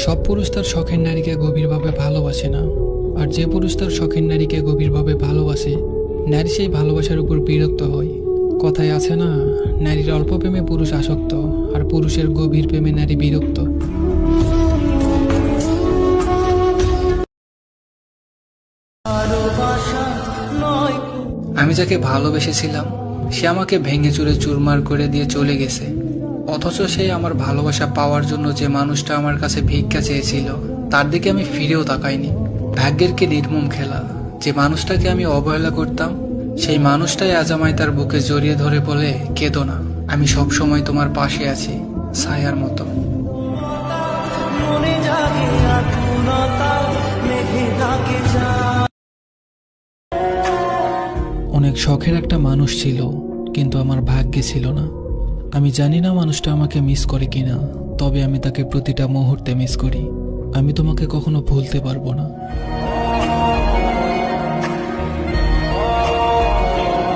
সব পুরুষ তার শখের নারীকে গভীরভাবে ভালোবাসে না। আর যে পুরুষ তার শখের নারীকে গভীরভাবে ভালোবাসে, নারী সেই ভালোবাসার উপর বিরক্ত হয়। কথায় আছে না, নারীর অল্প প্রেমে পুরুষ আসক্ত, আর পুরুষের গভীর প্রেমে নারী বিরক্ত। আমি যাকে ভালোবেসেছিলাম সে আমাকে ভেঙে চুরে চুরমার করে দিয়ে চলে গেছে। অথচ সে আমার ভালোবাসা পাওয়ার জন্য যে মানুষটা আমার কাছে ভিক্ষা চেয়েছিল, তার দিকে আমি ফিরেও তাকাইনি। ভাগ্যের কি নির্মম খেলা, যে মানুষটাকে আমি অবহেলা করতাম সেই মানুষটাই আজ আমায় তার বুকে জড়িয়ে ধরে বলে, কেঁদো না, আমি সব সময় তোমার পাশে আছি, ছায়ার মতো। অনেক শখের একটা মানুষ ছিল, কিন্তু আমার ভাগ্যে ছিল না। আমি জানি না মানুষটা আমাকে মিস করে কিনা, তবে আমি তাকে প্রতিটা মুহূর্তে মিস করি। আমি তোমাকে কখনো ভুলতে পারবো না।